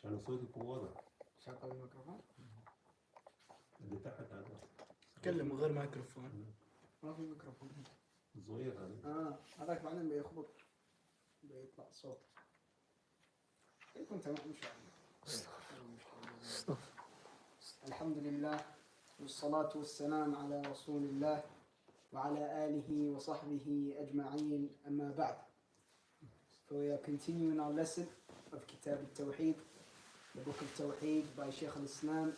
أنا صوتي واضح. شغل الميكروفون. اللي تحت هذا. تكلم غير ميكروفون. ما في ميكروفون. صغير هذا. هذاك بعدين بيخبط بيطلع صوت. كنت تمام إن شاء الله. الحمد لله والصلاة والسلام على رسول الله وعلى آله وصحبه أجمعين. أما بعد. So we are continuing our lesson of Kitab Al Tawheed, the book of Tawheed by Shaykh al-Islam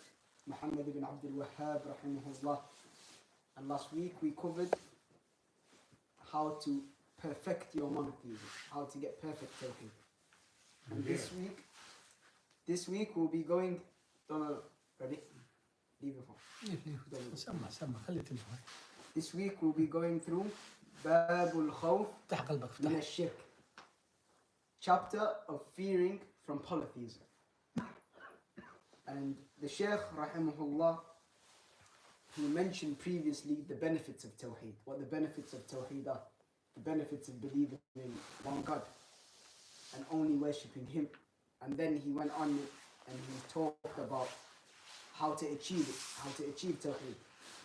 Muhammad ibn Abdul Wahhab rahimahullah. And last week we covered how to perfect your monotheism, how to get perfect Tawheed. And this week we'll be going, ready? Leave your phone. سمع خلي تليفون. This week we'll be going through باب الخوف من الشرك, chapter of fearing from polytheism. And the Shaykh rahimahullah, he mentioned previously the benefits of Tawheed, what the benefits of Tawheed are, the benefits of believing in one God and only worshipping Him. And then he went on and he talked about how to achieve it, how to achieve Tawheed,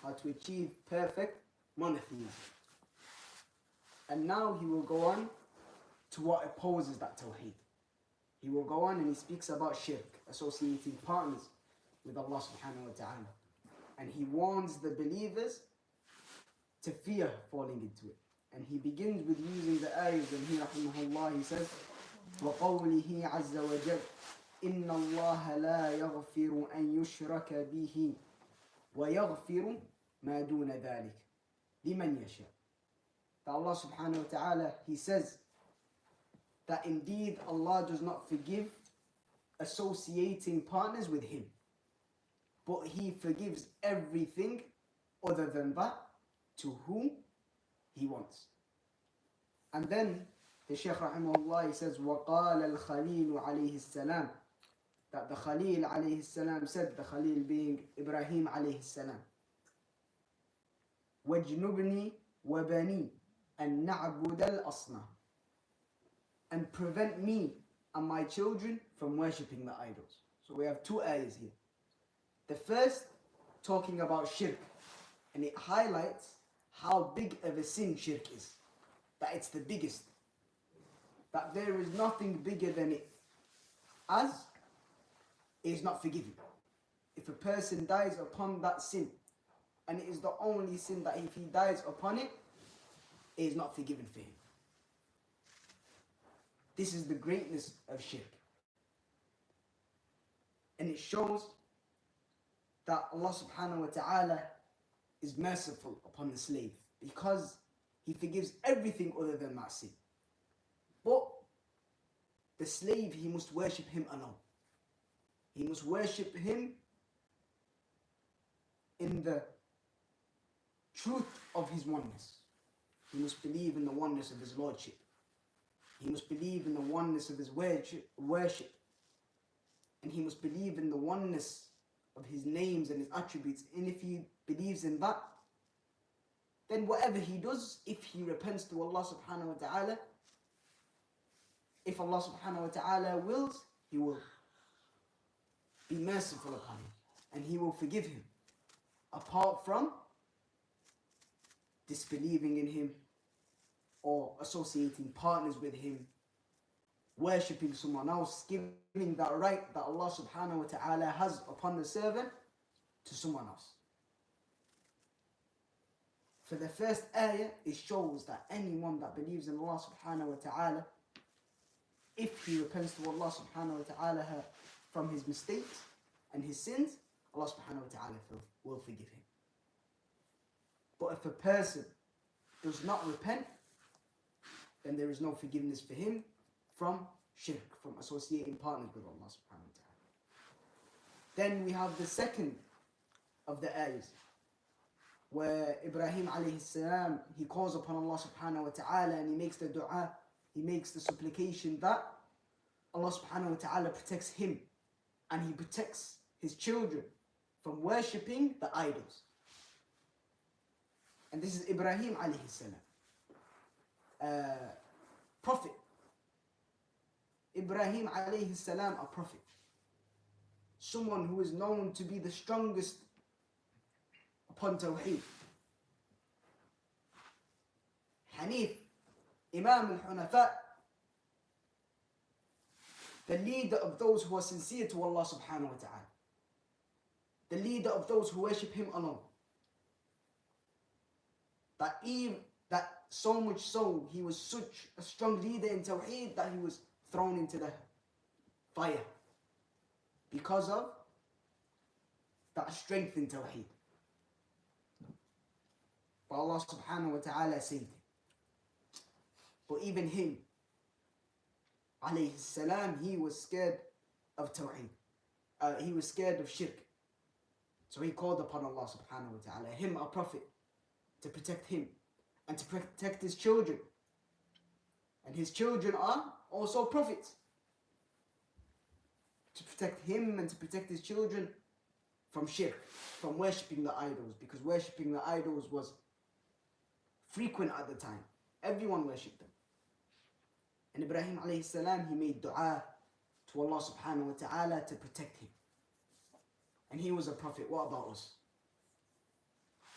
how to achieve perfect monotheism. And now he will go on to what opposes that Tawheed. He will go on and he speaks about shirk, associating partners with Allah subhanahu wa ta'ala. And he warns the believers to fear falling into it. And he begins with using the ayahs, and he rahimahullah, he says, وَقَوْلِهِ عَزَّ وَجَلَّ إِنَّ اللَّهَ لَا يَغْفِرُ أَن يُشْرَكَ بِهِ وَيَغْفِرُ مَا دُونَ ذَلِكَ لِمَنْ يَشَاءُ. That Allah subhanahu wa ta'ala, he says that indeed Allah does not forgive associating partners with Him, but He forgives everything other than that to whom He wants. And then the Shaykh rahimahullah, he says وَقَالَ الْخَلِيلُ عَلَيْهِ السَّلَامُ, that the Khalil alayhi salam said, the Khalil being Ibrahim alayhi salam, وَجْنُبْنِي وَبَنِي أَن نَعْبُدَ الْأَصْنَامِ, and prevent me and my children from worshipping the idols. So we have two ayahs here. The first talking about shirk, and it highlights how big of a sin shirk is, that it's the biggest, that there is nothing bigger than it, as it is not forgiven. If a person dies upon that sin, and it is the only sin that if he dies upon it, it is not forgiven for him. This is the greatness of shirk. And it shows that Allah subhanahu wa ta'ala is merciful upon the slave, because He forgives everything other than that sin. But the slave, he must worship Him alone. He must worship Him in the truth of His oneness. He must believe in the oneness of His Lordship. He must believe in the oneness of His worship. And he must believe in the oneness of His names and His attributes. And if he believes in that, then whatever he does, if he repents to Allah subhanahu wa ta'ala, if Allah subhanahu wa ta'ala wills, He will be merciful upon him and He will forgive him, apart from disbelieving in Him or associating partners with Him, worshipping someone else, giving that right that Allah subhanahu wa ta'ala has upon the servant to someone else. For the first ayah, it shows that anyone that believes in Allah subhanahu wa ta'ala, if he repents to Allah subhanahu wa ta'ala from his mistakes and his sins, Allah subhanahu wa ta'ala will forgive him. But if a person does not repent, then there is no forgiveness for him from shirk, from associating partners with Allah subhanahu wa ta'ala. Then we have the second of the ayahs, where Ibrahim alayhi salam, he calls upon Allah subhanahu wa ta'ala and he makes the dua, he makes the supplication that Allah subhanahu wa ta'ala protects him and He protects his children from worshipping the idols. And this is Ibrahim alayhi salam, prophet. Ibrahim alayhi salam, a prophet. someone who is known to be the strongest upon Tawheed. Hanif, Imam al-Hunafa, the leader of those who are sincere to Allah subhanahu wa ta'ala. The leader of those who worship Him alone. That so much so, he was such a strong leader in Tawheed that he was thrown into the fire because of that strength in Tawheed. But Allah subhanahu wa ta'ala saved him. But even him, alayhi salam, he was scared of Tawheed. He was scared of shirk. So he called upon Allah subhanahu wa ta'ala, him a prophet, to protect him and to protect his children. And his children are also prophets. To protect him and to protect his children from shirk, from worshipping the idols, because worshipping the idols was frequent at the time. Everyone worshipped them. And Ibrahim alayhi salam, he made dua to Allah subhanahu wa ta'ala to protect him. And he was a prophet. What about us?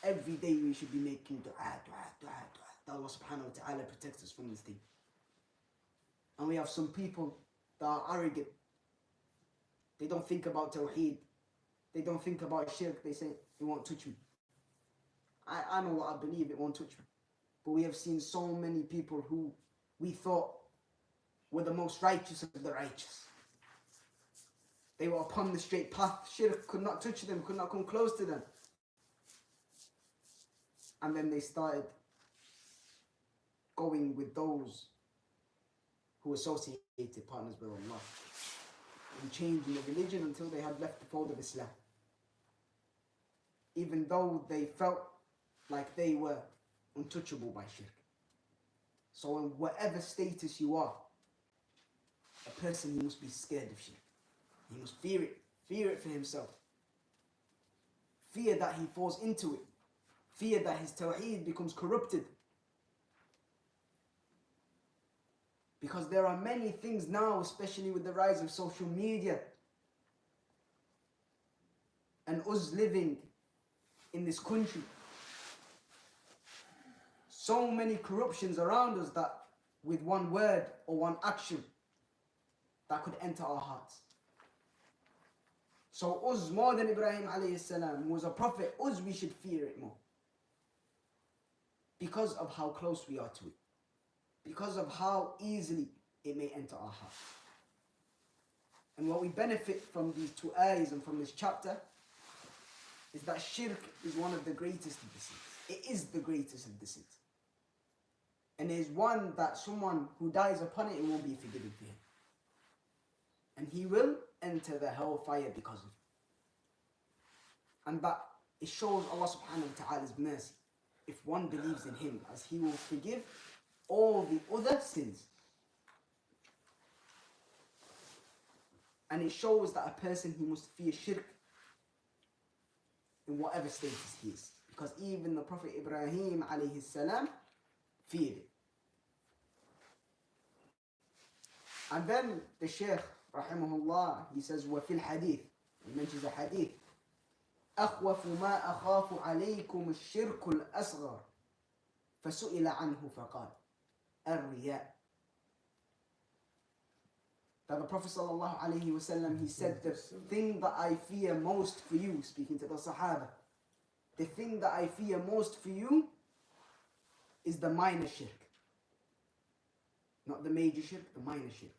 Every day we should be making dua. That Allah subhanahu wa ta'ala protects us from this thing. And we have some people that are arrogant. They don't think about Tawheed. They don't think about shirk. They say, it won't touch me. I know what I believe, it won't touch me. But we have seen so many people who we thought were the most righteous of the righteous. They were upon the straight path. Shirk could not touch them, could not come close to them. And then they started going with those who associated partners with Allah and changing the religion until they had left the fold of Islam. Even though they felt like they were untouchable by shirk. So in whatever status you are, a person, he must be scared of shirk. He must fear it for himself. Fear that he falls into it. Fear that his Tawheed becomes corrupted. Because there are many things now, especially with the rise of social media, and us living in this country, so many corruptions around us that with one word or one action that could enter our hearts. So us, more than Ibrahim alayhi salam, who was a prophet, us, we should fear it more. Because of how close we are to it. Because of how easily it may enter our heart. And what we benefit from these two ayahs and from this chapter is that shirk is one of the greatest of the sins. It is the greatest of the sins. And it is one that someone who dies upon it, it won't be forgiven for him. And he will enter the hellfire because of it. And that it shows Allah subhanahu wa ta'ala's mercy. If one believes in him, as he will forgive all the other sins. And it shows that a person, he must fear shirk in whatever status he is. Because even the Prophet Ibrahim alayhi salam feared it. And then the Shaykh rahimahullah, he says, وفي الحديث, he mentions a hadith, أخوف ما أخاف عليكم الشرك الأصغر فسئل عنه فقال الرياء. That the Prophet sallallahu alaihi wasallam, he said, the thing that I fear most for you, speaking to the Sahaba, the thing that I fear most for you is the minor shirk. Not the major shirk, the minor shirk.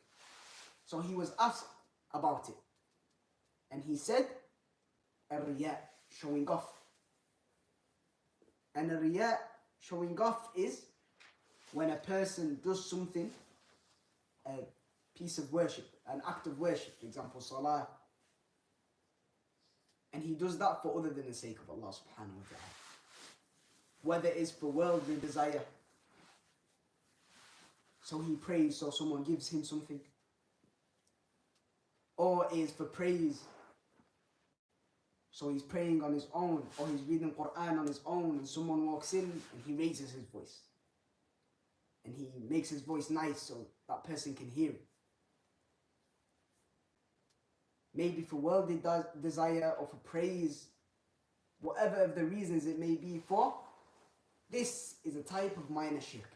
So he was asked about it. And he said, الرياء, showing off. And a riya, showing off, is when a person does something, a piece of worship, an act of worship, for example, salah, and he does that for other than the sake of Allah subhanahu wa ta'ala. Whether it's for worldly desire, so he prays so someone gives him something, or is for praise, so he's praying on his own, or he's reading Quran on his own, and someone walks in and he raises his voice. And he makes his voice nice so that person can hear it. maybe for worldly desire or for praise, whatever of the reasons it may be for, this is a type of minor shirk.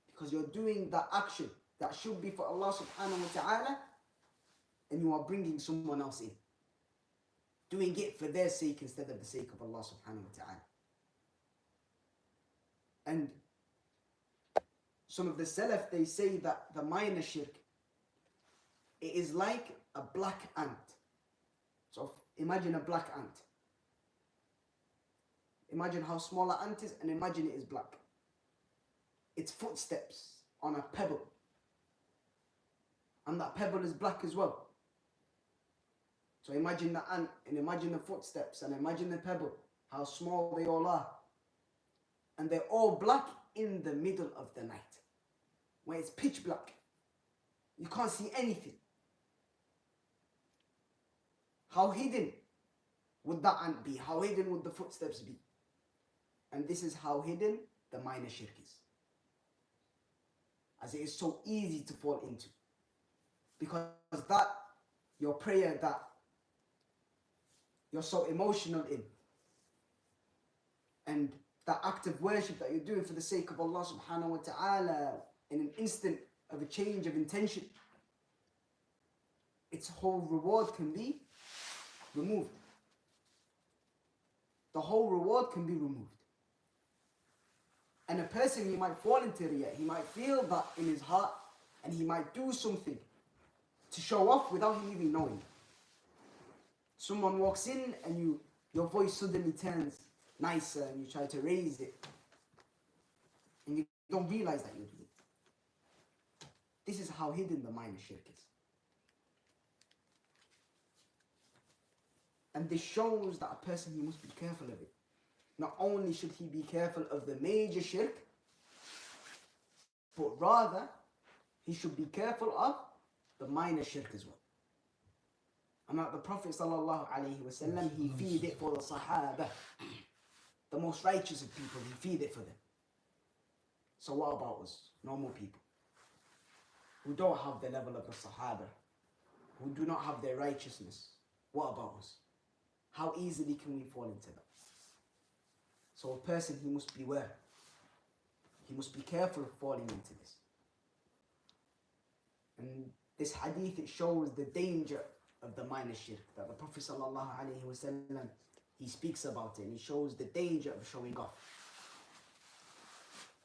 Because you're doing that action that should be for Allah subhanahu wa ta'ala, and you are bringing someone else in. Doing it for their sake instead of the sake of Allah subhanahu wa ta'ala. And some of the Salaf, they say that the minor shirk, it is like a black ant. So imagine a black ant. Imagine how small an ant is and imagine it is black. Its footsteps on a pebble. And that pebble is black as well. So imagine the ant and imagine the footsteps and imagine the pebble, how small they all are. And they're all black in the middle of the night, where it's pitch black. You can't see anything. How hidden would that ant be? How hidden would the footsteps be? And this is how hidden the minor shirk is. As it is so easy to fall into. Because that, your prayer that you're so emotional in, and that act of worship that you're doing for the sake of Allah subhanahu wa ta'ala, in an instant of a change of intention, its whole reward can be removed. The whole reward can be removed. And a person, he might fall into riyah, he might feel that in his heart, and he might do something to show off without him even knowing. Someone walks in and your voice suddenly turns nicer and you try to raise it. And you don't realize that you're doing it. This is how hidden the minor shirk is. And this shows that a person, he must be careful of it. Not only should he be careful of the major shirk, but rather he should be careful of the minor shirk as well. And that the Prophet sallallahu alaihi wasallam, he feared it for the Sahaba, the most righteous of people. He feared it for them. So what about us, normal people, who don't have the level of the Sahaba, who do not have their righteousness? What about us? How easily can we fall into that? So a person, he must beware. He must be careful of falling into this. And this hadith, it shows the danger of the minor shirk, that the Prophet sallallahu alaihi wasallam, he speaks about it, and he shows the danger of showing off.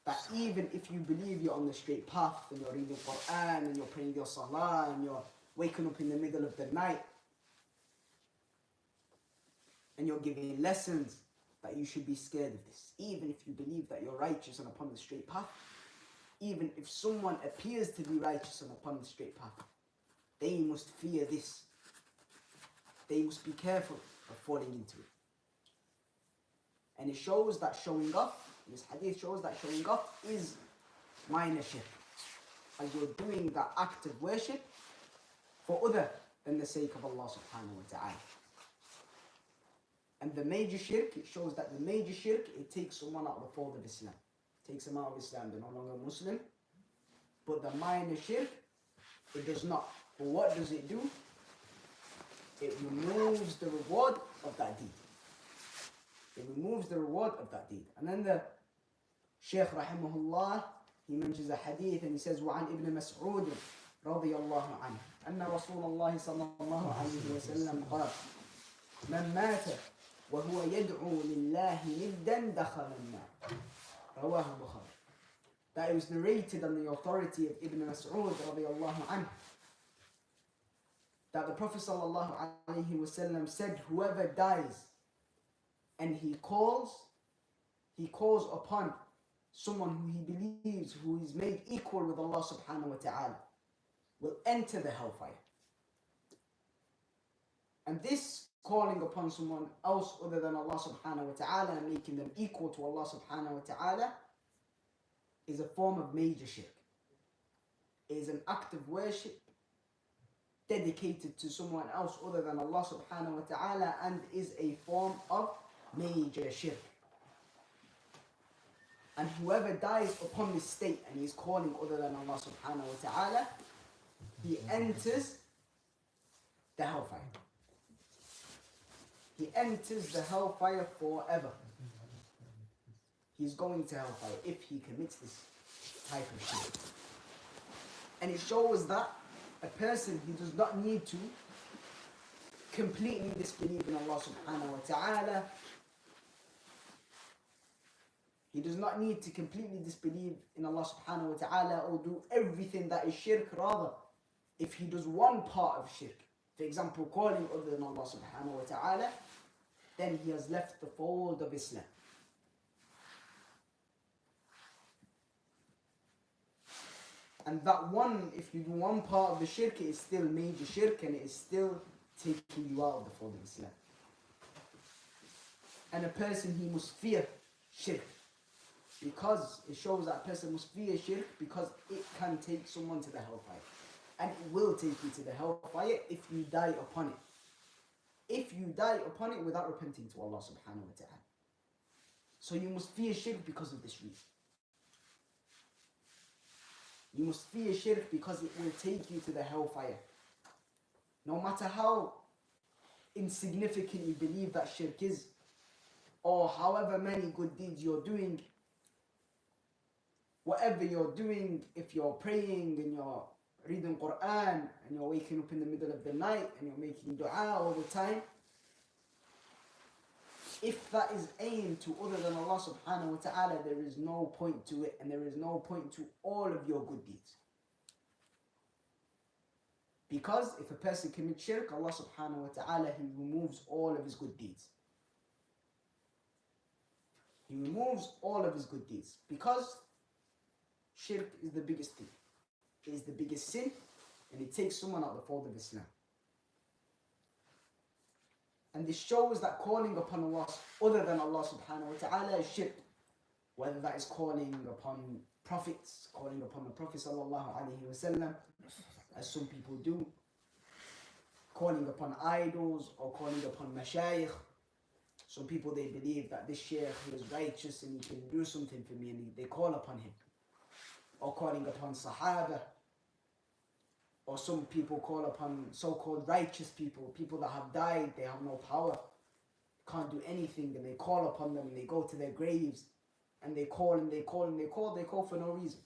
That even if you believe you're on the straight path, and you're reading Quran, and you're praying your salah, and you're waking up in the middle of the night, and you're giving lessons, that you should be scared of this. Even if you believe that you're righteous and upon the straight path, even if someone appears to be righteous and upon the straight path, they must fear this. They must be careful of falling into it. And it shows that showing off, this hadith shows that showing off is minor shirk. As you're doing that act of worship for other than the sake of Allah subhanahu wa ta'ala. And the major shirk, it shows that the major shirk, it takes someone out of the fold of Islam. It takes them out of Islam, they're no longer Muslim. But the minor shirk, it does not. But what does it do? It removes the reward of that deed. It removes the reward of that deed. And then the Shaykh rahimahullah, he mentions a hadith and he says, وعن ابن مسعود رضي الله عنه أن رسول الله صلى الله عليه وسلم قال من مات وهو يدعو لله ندا دخل النار. رواه البخاري. That it was narrated on the authority of Ibn Mas'ud radiyallahu anhu, that the Prophet sallallahu alaihi wasallam said, whoever dies and he calls upon someone who he believes, who is made equal with Allah subhanahu wa ta'ala, will enter the hellfire. And this calling upon someone else other than Allah subhanahu wa ta'ala and making them equal to Allah subhanahu wa ta'ala is a form of major shirk. It is an act of worship dedicated to someone else other than Allah subhanahu wa ta'ala, and is a form of major shirk. And whoever dies upon this state and he is calling other than Allah subhanahu wa ta'ala, he enters the hellfire. He enters the hellfire forever. He's going to hellfire if he commits this type of shirk. And it shows that a person, he does not need to completely disbelieve in Allah subhanahu wa ta'ala. He does not need to completely disbelieve in Allah subhanahu wa ta'ala or do everything that is shirk. Rather, if he does one part of shirk, for example, calling other than Allah subhanahu wa ta'ala, then he has left the fold of Islam. And that one, if you do one part of the shirk, it is still major shirk and it is still taking you out of the fold of Islam. And a person, he must fear shirk. Because it shows that a person must fear shirk because it can take someone to the hellfire. And it will take you to the hellfire if you die upon it. If you die upon it without repenting to Allah subhanahu wa ta'ala. So you must fear shirk because of this reason. You must fear shirk because it will take you to the hellfire. No matter how insignificant you believe that shirk is, or however many good deeds you're doing, whatever you're doing, if you're praying and you're reading Quran and you're waking up in the middle of the night and you're making dua all the time, if that is aimed to other than Allah subhanahu wa ta'ala, there is no point to it and there is no point to all of your good deeds. Because if a person commits shirk, Allah subhanahu wa ta'ala, He removes all of his good deeds. He removes all of his good deeds. Because shirk is the biggest thing. It is the biggest sin and it takes someone out of the fold of Islam. And this shows that calling upon Allah other than Allah subhanahu wa ta'ala is shirk. Whether that is calling upon prophets, calling upon the Prophet sallallahu alayhi wa sallam, as some people do, calling upon idols or calling upon mashayikh. Some people, they believe that this shaykh is righteous and he can do something for me and they call upon him. Or calling upon sahaba. Or some people call upon so-called righteous people, people that have died, they have no power, can't do anything, and they call upon them and they go to their graves and they call and they call and they call for no reason.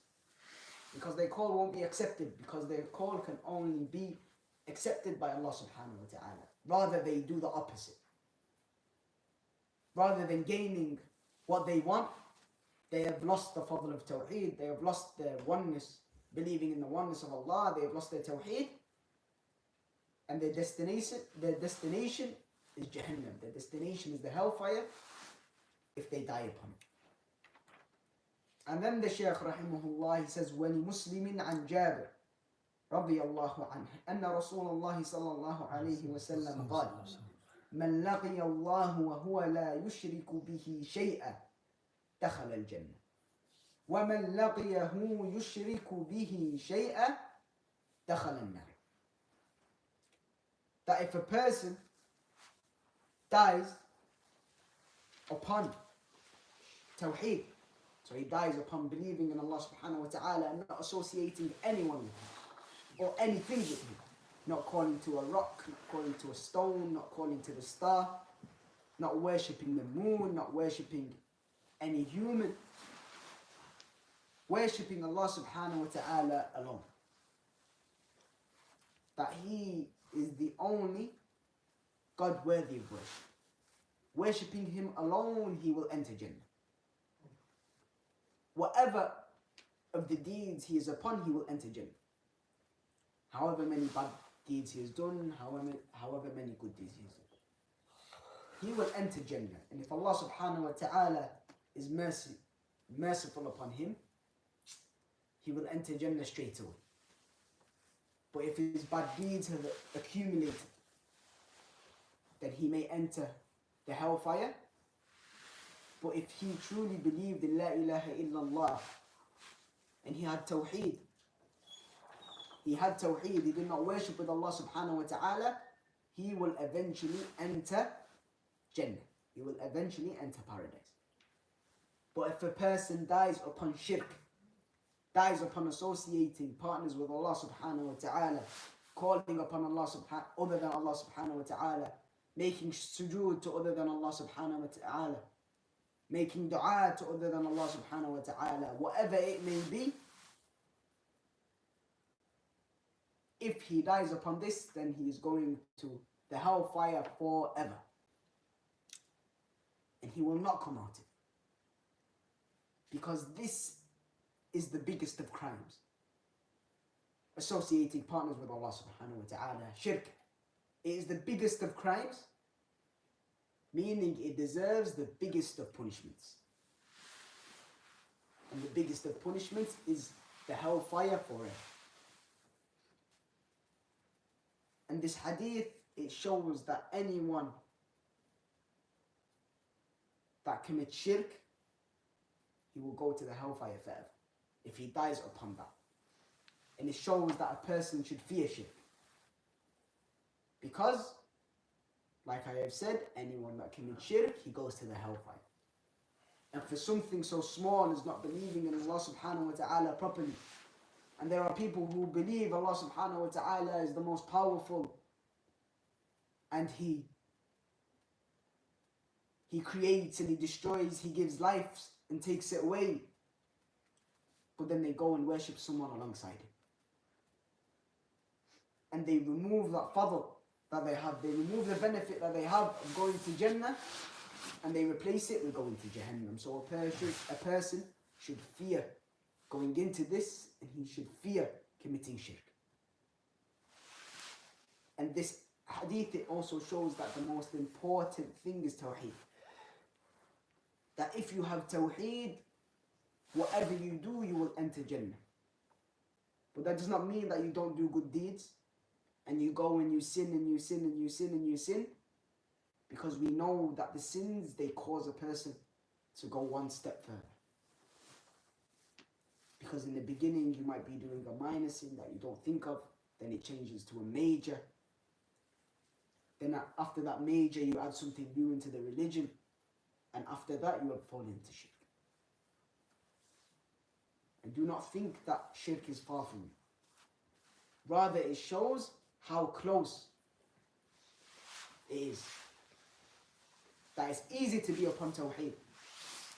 Because their call won't be accepted, because their call can only be accepted by Allah subhanahu wa ta'ala. Rather, they do the opposite. Rather than gaining what they want, they have lost the fadl of Tawheed, they have lost their oneness, believing in the oneness of Allah, they have lost their Tawheed, and their destination is Jahannam. Their destination is the hellfire if they die upon it. And then the Shaykh rahimahullah, he says, وَلِمُسْلِمٍ عَنْ جَابِرٍ رضي الله عنه أن رسول الله صلى الله عليه وسلم قال من لقي الله وهو لا يشرك به شيئا دخل الجنة ومن لقيه يشرك به شيئا دخل النار. That if a person dies upon Tawheed, so he dies upon believing in Allah subhanahu wa ta'ala and not associating anyone with him or anything with him, not calling to a rock, not calling to a stone, not calling to the star, not worshipping the moon, not worshipping any human, worshipping Allah subhanahu wa ta'ala alone. That He is the only God worthy of worship. Worshipping Him alone, he will enter Jannah. Whatever of the deeds he is upon, he will enter Jannah. However many bad deeds he has done, however many good deeds he has done, he will enter Jannah. And if Allah subhanahu wa ta'ala is merciful upon him, he will enter Jannah straight away. But if his bad deeds have accumulated, then he may enter the hellfire. But if he truly believed in La ilaha illallah and he had Tawheed, he did not worship with Allah subhanahu wa ta'ala, he will eventually enter Jannah. He will eventually enter paradise. But if a person dies upon shirk, dies upon associating partners with Allah subhanahu wa ta'ala, calling upon Allah other than Allah subhanahu wa ta'ala, making sujood to other than Allah subhanahu wa ta'ala, making dua to other than Allah subhanahu wa ta'ala, whatever it may be, if he dies upon this, then he is going to the hellfire forever. And he will not come out of it. Because this is the biggest of crimes. Associating partners with Allah subhanahu wa ta'ala, shirk. It is the biggest of crimes, meaning it deserves the biggest of punishments. And the biggest of punishments is the hellfire forever. And this hadith, it shows that anyone that commits shirk, he will go to the hellfire forever if he dies upon that. And it shows that a person should fear shirk. Because, like I have said, anyone that commits shirk, he goes to the hellfire. And for something so small as not believing in Allah subhanahu wa ta'ala properly. And there are people who believe Allah subhanahu wa ta'ala is the most powerful. And He creates and He destroys, He gives life and takes it away. But then they go and worship someone alongside Him. And they remove that fadl that they have. They remove the benefit that they have of going to Jannah, and they replace it with going to Jahannam. So a person should fear going into this, and he should fear committing shirk. And this hadith, it also shows that the most important thing is tawheed. That if you have tawheed, whatever you do, you will enter Jannah. But that does not mean that you don't do good deeds, and you go and you sin and you sin and you sin and you sin. Because we know that the sins, they cause a person to go one step further. Because in the beginning, you might be doing a minor sin that you don't think of, then it changes to a major. Then after that major, you add something new into the religion, and after that, you will fall into shirk. And do not think that shirk is far from you. Rather, it shows how close it is. That it's easy to be upon tawheed,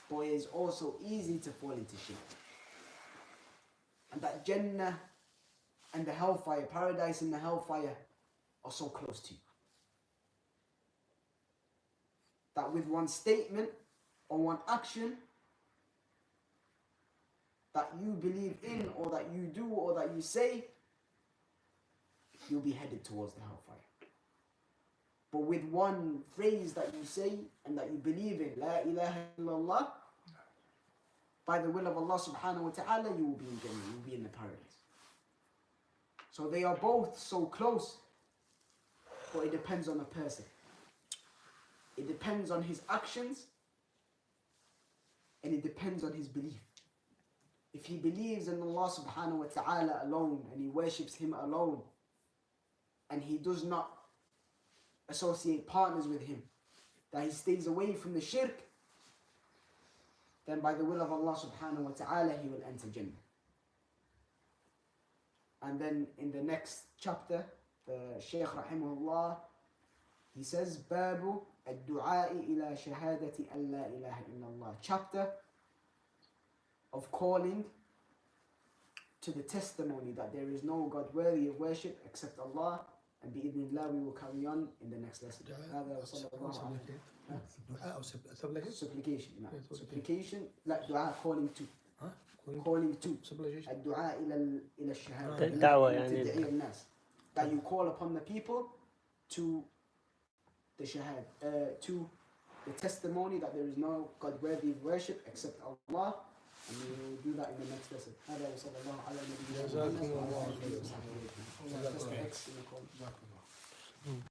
but it is also easy to fall into shirk. And that Jannah and the hellfire, paradise and the hellfire, are so close to you. That with one statement or one action that you believe in, or that you do, or that you say, you'll be headed towards the hellfire. But with one phrase that you say and that you believe in, La ilaha illallah, by the will of Allah subhanahu wa ta'ala, you will be in Jannah, you will be in the paradise. So they are both so close, but it depends on a person. It depends on his actions, and it depends on his belief. If he believes in Allah subhanahu wa ta'ala alone, and he worships Him alone, and he does not associate partners with Him, that he stays away from the shirk, then by the will of Allah subhanahu wa ta'ala, he will enter Jannah. And then in the next chapter, the Shaykh rahimahullah, he says, Babu ad-du'a'i ila shahadati an la ilaha illallah. Chapter of calling to the testimony that there is no God worthy of worship except Allah. And bi-idhnillah, we will carry on in the next lesson. Supplication. Supplication, like dua, calling to. Calling to. Ad-du'a ila shahada. دعوة الناس. That you call upon the people to the shahad, to the testimony that there is no God worthy of worship except Allah. And we will do that in the next lesson. هذا وصلى الله على نبينا محمد وعلى آله وصحبه أجمعين.